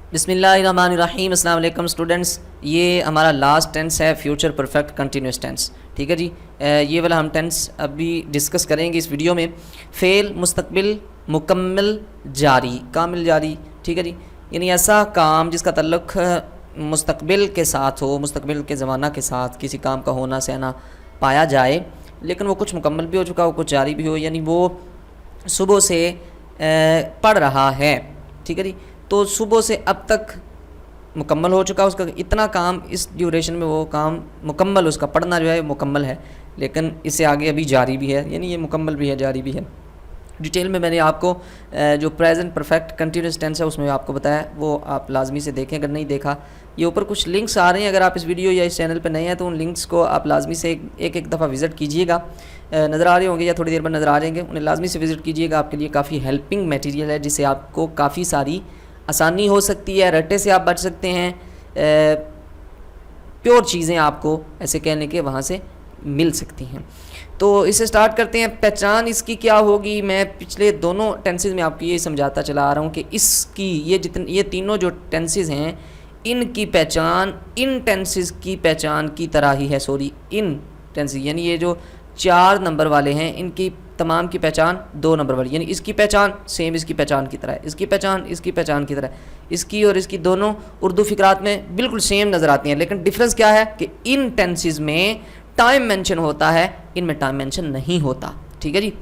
बिस्मिल्लाहिर्रहमानिर्रहीम। अस्सलाम वालेकुम स्टूडेंट्स, ये हमारा लास्ट टेंस है फ्यूचर परफेक्ट कंटिन्यूस टेंस। ठीक है जी, ये वाला हम टेंस अभी डिस्कस करेंगे इस वीडियो में। फ़ेल, मुस्तकबिल, मुकम्मल, जारी, कामिल, जारी। ठीक है जी, यानी ऐसा काम जिसका तल्लुक़ मुस्तकबिल के साथ हो, मुस्तकबिल के ज़माना के साथ किसी काम का होना सहना पाया जाए, लेकिन वो कुछ मुकम्मल भी हो चुका हो, कुछ जारी भी हो, यानी वो सुबह से पढ़ रहा है। ठीक है जी, तो सुबह से अब तक मुकम्मल हो चुका उसका इतना काम, इस ड्यूरेशन में वो काम मुकम्मल, उसका पढ़ना जो है मुकम्मल है, लेकिन इससे आगे अभी जारी भी है, यानी ये मुकम्मल भी है, जारी भी है। डिटेल में मैंने आपको जो प्रेजेंट परफेक्ट कंटिन्यूस टेंस है उसमें आपको बताया, वो आप लाजमी से देखें अगर नहीं देखा। ये ऊपर कुछ लिंक्स आ रहे हैं, अगर आप इस वीडियो या इस चैनल पर नए हैं तो उन लिंक्स को आप लाजमी से एक दफ़ा विज़िट कीजिएगा। नज़र आ रहे होंगे या थोड़ी देर बाद नज़र आ जाएंगे, उन्हें लाजमी से विज़िट कीजिएगा। आपके लिए काफ़ी हेल्पिंग मटेरियल है, जिससे आपको काफ़ी सारी आसानी हो सकती है, रट्टे से आप बच सकते हैं, प्योर चीज़ें आपको ऐसे कहने के वहाँ से मिल सकती हैं। तो इसे स्टार्ट करते हैं। पहचान इसकी क्या होगी, मैं पिछले दोनों टेंसेस में आपको ये समझाता चला आ रहा हूँ कि इसकी ये तीनों जो टेंसेस हैं, इनकी पहचान इन टेंसेस की पहचान की तरह ही है। सॉरी, इन टेंसेस यानी ये जो 4 नंबर वाले हैं, इनकी तमाम की पहचान 2 नंबर वाली, यानी इसकी पहचान सेम इसकी पहचान की तरह है, इसकी पहचान इसकी पहचान की तरह, इसकी और इसकी दोनों उर्दू फिकरात में बिल्कुल सेम नज़र आती हैं। लेकिन डिफरेंस क्या है कि इन टेंसेस में टाइम मेंशन होता है, इनमें टाइम मेंशन नहीं होता। ठीक है जी,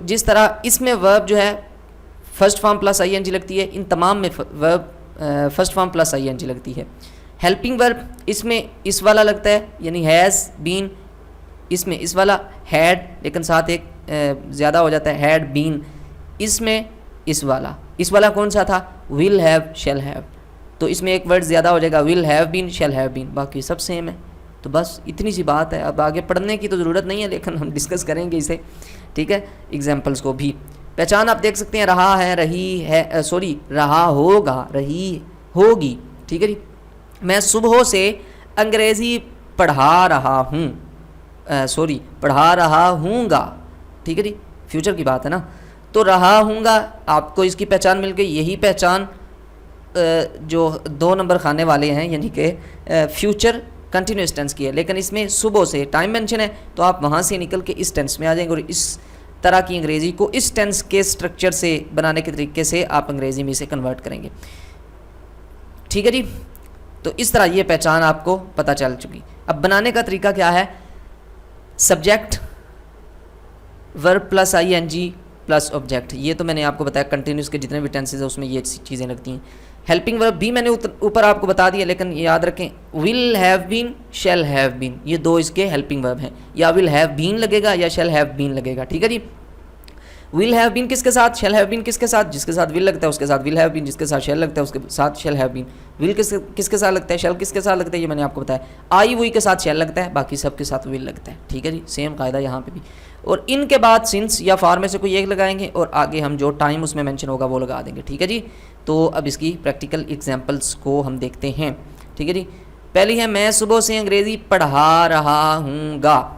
जिस तरह इसमें वर्ब जो है फर्स्ट फॉर्म प्लस आईएनजी लगती है, इन तमाम में verb first form plus ING लगती है। हेल्पिंग वर्ब इसमें इस वाला लगता है, यानी हैज़ बीन, इसमें इस वाला हैड, लेकिन साथ एक ज़्यादा हो जाता है, हैड बीन। इसमें इस वाला कौन सा था, विल हैव, शैल हैव, तो इसमें एक वर्ड ज़्यादा हो जाएगा, will have been, shall have been, बाकी सब सेम है। तो बस इतनी सी बात है, अब आगे पढ़ने की तो ज़रूरत नहीं है, लेकिन हम डिस्कस करेंगे इसे। ठीक है, एग्जाम्पल्स को भी। पहचान आप देख सकते हैं, रहा है, रही है, सॉरी रहा होगा, रही होगी। ठीक है जी, मैं सुबह से अंग्रेज़ी पढ़ा रहा हूँ, सॉरी पढ़ा रहा हूँगा। ठीक है जी, फ्यूचर की बात है ना, तो रहा हूँगा, आपको इसकी पहचान मिल गई। यही पहचान जो 2 नंबर खाने वाले हैं, यानी कि फ्यूचर कंटिन्यूस टेंस की है, लेकिन इसमें सुबह से टाइम मेंशन है, तो आप वहाँ से निकल के इस टेंस में आ जाएंगे और इस तरह की अंग्रेज़ी को इस टेंस के स्ट्रक्चर से बनाने के तरीके से आप अंग्रेज़ी में इसे कन्वर्ट करेंगे। ठीक है जी, तो इस तरह ये पहचान आपको पता चल चुकी। अब बनाने का तरीका क्या है, subject, verb plus ING plus object, ये तो मैंने आपको बताया कंटिन्यूस के जितने भी टेंसेज हैं उसमें ये चीज़ें लगती हैं। हेल्पिंग वर्ब भी मैंने ऊपर आपको बता दिया, लेकिन याद रखें will have been, shall have been, ये 2 इसके हेल्पिंग वर्ब हैं, या विल हैव बीन लगेगा या शैल हैव बीन लगेगा। ठीक है जी, विल हैव बीन किसके साथ, शैल हैव बीन किसके साथ, जिसके साथ विल लगता है उसके साथ विल हैव बीन, जिसके साथ शैल लगता है उसके साथ शैल हैव बीन। विल किसके साथ लगता है, शैल किसके साथ लगता है, ये मैंने आपको बताया। आई वही के साथ शैल लगता है, बाकी सबके साथ विल लगता है। ठीक है जी, सेम कायदा यहाँ पे भी। और इनके बाद सिंस या फॉर में से कोई एक लगाएंगे और आगे हम जो टाइम उसमें मेंशन होगा वो लगा देंगे। ठीक है जी, तो अब इसकी प्रैक्टिकल एग्जांपल्स को हम देखते हैं। ठीक है जी, पहली है, मैं सुबह से अंग्रेज़ी पढ़ा रहा हूँगा।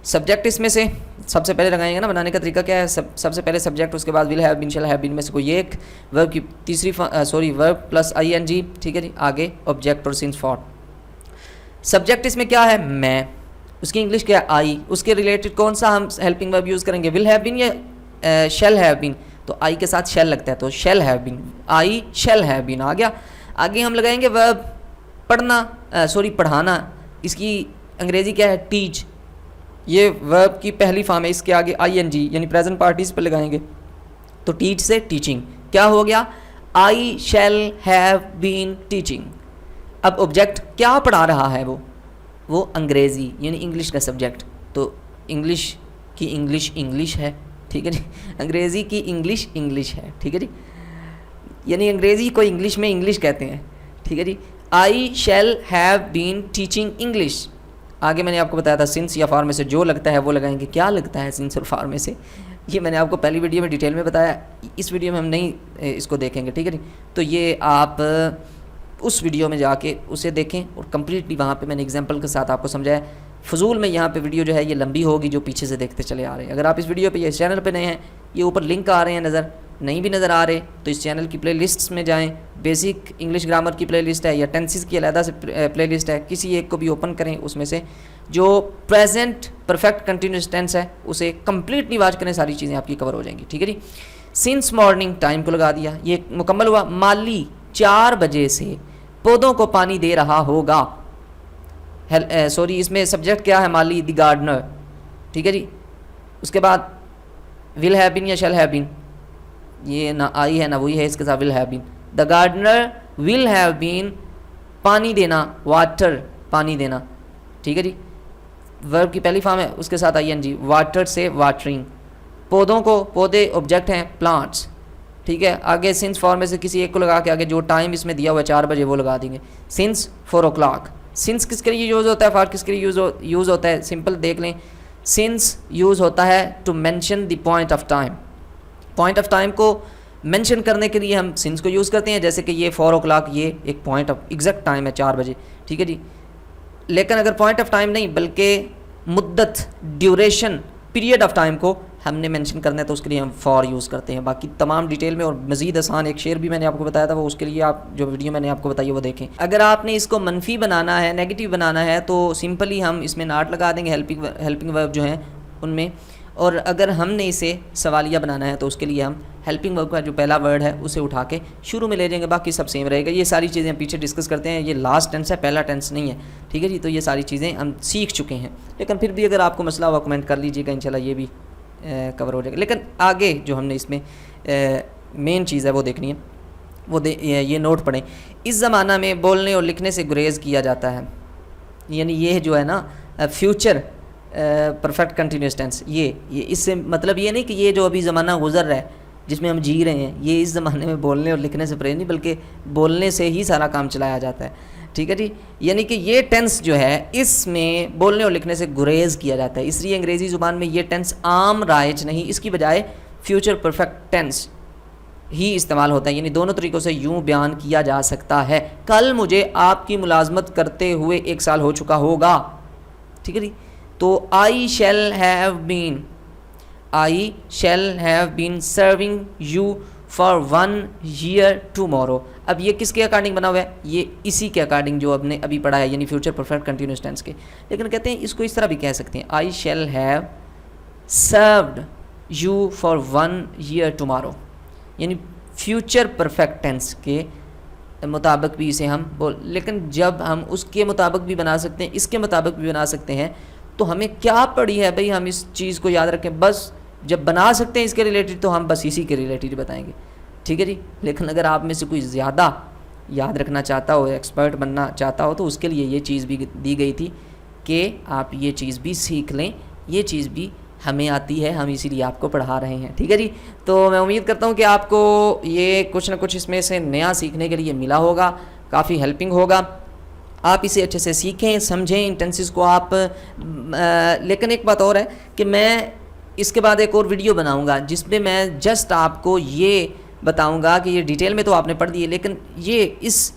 सब्जेक्ट इसमें से सबसे पहले लगाएंगे ना। बनाने का तरीका क्या है, सबसे पहले सब्जेक्ट, उसके बाद will have been, shall have been में से कोई एक, वर्ब की तीसरी वर्ब प्लस आईएनजी। ठीक है जी, आगे ऑब्जेक्ट और सिंस फॉर। सब्जेक्ट इसमें क्या है, मैं, उसकी इंग्लिश क्या है, आई, उसके रिलेटेड कौन सा हम हेल्पिंग वर्ब यूज़ करेंगे, विल हैव बीन या शैल हैव बीन, तो आई के साथ शैल लगता है, तो shall have been, I shall have been आ गया। आगे हम लगाएंगे वर्ब पढ़ना, पढ़ाना, इसकी अंग्रेज़ी क्या है, टीच, ये वर्ब की पहली फॉर्म है, इसके आगे आईएनजी यानी प्रेजेंट पार्टिस पर लगाएंगे, तो टीच से टीचिंग क्या हो गया, आई शैल हैव बीन टीचिंग। अब ऑब्जेक्ट क्या पढ़ा रहा है, वो अंग्रेज़ी यानी इंग्लिश का सब्जेक्ट, तो इंग्लिश की इंग्लिश है। ठीक है जी, अंग्रेज़ी की इंग्लिश है। ठीक है जी, यानी अंग्रेज़ी को इंग्लिश में इंग्लिश कहते हैं। ठीक है जी, I shall have been teaching English. आगे मैंने आपको बताया था सिंस या फॉर में से जो लगता है वो लगाएंगे। क्या लगता है सिंस और फॉर में से, ये मैंने आपको पहली वीडियो में डिटेल में बताया, इस वीडियो में हम नहीं इसको देखेंगे। ठीक है जी, तो ये आप उस वीडियो में जाके उसे देखें और कम्प्लीटली वहाँ पे मैंने एग्जांपल के साथ आपको समझाया। फजूल में यहाँ पे वीडियो जो है ये लंबी होगी जो पीछे से देखते चले आ रहे हैं। अगर आप इस वीडियो पे या इस चैनल पे नए हैं, ये ऊपर लिंक आ रहे हैं नज़र, नहीं भी नज़र आ रहे तो इस चैनल की प्लेलिस्ट्स में जाएं, बेसिक इंग्लिश ग्रामर की प्लेलिस्ट है या टेंसेस की अलग से प्लेलिस्ट है, किसी एक को भी ओपन करें, उसमें से जो प्रेजेंट परफेक्ट कंटिन्यूस टेंस है उसे कंप्लीटली वॉच करें, सारी चीज़ें आपकी कवर हो जाएंगी। ठीक है जी। सिंस मॉर्निंग टाइम को लगा दिया, ये मुकम्मल हुआ। माली 4 बजे से पौधों को पानी दे रहा होगा। सॉरी, इसमें सब्जेक्ट क्या है? माली द गार्डनर। ठीक है जी। उसके बाद विल हैव बीन या शैल हैव बीन, ये ना आई है ना वही है, इसके साथ will have been. The gardener will have been, पानी देना, वाटर पानी देना। ठीक है जी। वर्ब की पहली फॉर्म है, उसके साथ ING, वाटर से वाटरिंग। पौधों को, पौधे ऑब्जेक्ट हैं, प्लांट्स। ठीक है। आगे सिंस फॉर्म में से किसी एक को लगा के आगे जो टाइम इसमें दिया हुआ है 4 बजे वो लगा देंगे। Since 4 o'clock। सिंस किसके लिए यूज़ होता है? फॉर किसके लिए यूज़ होता है? सिंपल देख लें। सिंस यूज़ होता है to mention the point of time. Point of time को मेंशन करने के लिए हम सिंस को यूज़ करते हैं, जैसे कि ये 4 o'clock, ये एक पॉइंट ऑफ एग्जैक्ट टाइम है 4 बजे। ठीक है जी। लेकिन अगर पॉइंट ऑफ टाइम नहीं बल्कि मुद्दत, ड्यूरेशन, पीरियड ऑफ टाइम को हमने मेंशन करना है तो उसके लिए हम फॉर यूज़ करते हैं। बाकी तमाम डिटेल में और मज़ीद आसान एक शेर भी मैंने आपको बताया था, वो उसके लिए आप जो वीडियो मैंने आपको बताई है वो देखें। अगर आपने इसको मनफी बनाना है, नेगेटिव बनाना है तो सिंपली हम इसमें नॉट लगा देंगे हेल्पिंग वर्ब जो हैं उनमें। और अगर हमने इसे सवालिया बनाना है तो उसके लिए हम हेल्पिंग वर्ब का जो पहला वर्ड है उसे उठा के शुरू में ले जाएंगे, बाकी सब सेम रहेगा। ये सारी चीज़ें हम पीछे डिस्कस करते हैं, ये लास्ट टेंस है, पहला टेंस नहीं है। ठीक है जी। तो ये सारी चीज़ें हम सीख चुके हैं, लेकिन फिर भी अगर आपको मसला हुआ कमेंट कर लीजिएगा, इंशाल्लाह ये भी कवर हो जाएगा। लेकिन आगे जो हमने इसमें मेन चीज़ है वो देखनी है, वो ये नोट पढ़ें। इस ज़माना में बोलने और लिखने से गुरेज किया जाता है, यानी ये जो है ना फ्यूचर परफेक्ट कंटिन्यूस टेंस, ये इससे मतलब ये नहीं कि ये जो अभी ज़माना गुजर रहा है जिसमें हम जी रहे हैं, ये इस ज़माने में बोलने और लिखने से परहेज नहीं, बल्कि बोलने से ही सारा काम चलाया जाता है। ठीक है जी। यानी कि ये टेंस जो है इसमें बोलने और लिखने से गुरेज किया जाता है, इसलिए अंग्रेज़ी ज़ुबान में ये टेंस आम राइज नहीं, इसकी बजाय फ्यूचर परफेक्ट टेंस ही इस्तेमाल होता है। यानी दोनों तरीक़ों से यूँ बयान किया जा सकता है। कल मुझे आपकी मुलाजमत करते हुए 1 साल हो चुका होगा। ठीक है जी। तो I shall have been serving you for 1 year tomorrow. अब ये किसके अकॉर्डिंग बना हुआ है? ये इसी के अकॉर्डिंग जो आपने अभी पढ़ा है, यानी फ्यूचर परफेक्ट कंटिन्यूस टेंस के। लेकिन कहते हैं इसको इस तरह भी कह सकते हैं, I shall have served you for 1 year tomorrow, यानी फ्यूचर परफेक्ट टेंस के मुताबिक भी इसे हम लेकिन जब हम उसके मुताबिक भी बना सकते हैं, इसके मुताबिक भी बना सकते हैं, तो हमें क्या पड़ी है भाई, हम इस चीज़ को याद रखें। बस जब बना सकते हैं इसके रिलेटेड तो हम बस इसी के रिलेटेड बताएंगे। ठीक है जी। लेकिन अगर आप में से कोई ज़्यादा याद रखना चाहता हो, एक्सपर्ट बनना चाहता हो, तो उसके लिए ये चीज़ भी दी गई थी कि आप ये चीज़ भी सीख लें, ये चीज़ भी हमें आती है, हम इसीलिए आपको पढ़ा रहे हैं। ठीक है जी। तो मैं उम्मीद करता हूँ कि आपको ये कुछ ना कुछ इसमें से नया सीखने के लिए मिला होगा, काफ़ी हेल्पिंग होगा। आप इसे अच्छे से सीखें, समझें इन टेंसेस को आप। लेकिन एक बात और है कि मैं इसके बाद एक और वीडियो बनाऊंगा जिसमें मैं जस्ट आपको ये बताऊंगा कि ये डिटेल में तो आपने पढ़ दिए, लेकिन ये इस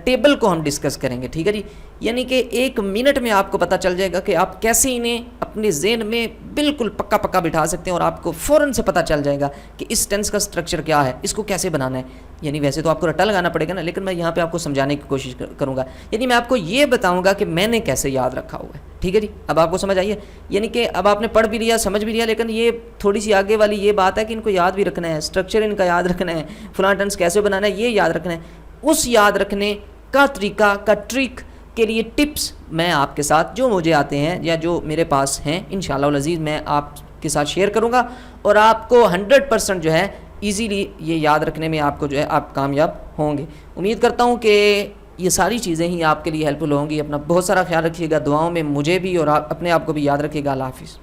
टेबल को हम डिस्कस करेंगे। ठीक है जी। यानी कि 1 मिनट में आपको पता चल जाएगा कि आप कैसे इन्हें अपने ज़हन में बिल्कुल पक्का पक्का बिठा सकते हैं, और आपको फ़ौरन से पता चल जाएगा कि इस टेंस का स्ट्रक्चर क्या है, इसको कैसे बनाना है। यानी वैसे तो आपको रट्टा लगाना पड़ेगा ना, लेकिन मैं यहाँ पे आपको समझाने की कोशिश करूँगा। यानी मैं आपको ये बताऊँगा कि मैंने कैसे याद रखा हुआ है। ठीक है जी। अब आपको समझ आई है, यानी कि अब आपने पढ़ भी लिया, समझ भी लिया, लेकिन ये थोड़ी सी आगे वाली ये बात है कि इनको याद भी रखना है, स्ट्रक्चर इनका याद रखना है, फलां टेंस कैसे बनाना है ये याद रखना है। उस याद रखने का तरीका का ट्रिक के लिए टिप्स मैं आपके साथ जो मुझे आते हैं या जो मेरे पास हैं इंशाअल्लाह अज़ीज़ मैं आपके साथ शेयर करूंगा, और आपको 100% जो है इजीली ये याद रखने में आपको जो है आप कामयाब होंगे। उम्मीद करता हूँ कि ये सारी चीज़ें ही आपके लिए हेल्पफुल होंगी। अपना बहुत सारा ख्याल रखिएगा, दुआओं में मुझे भी और अपने आप को भी याद रखिएगा। अल्लाह हाफ़िज़।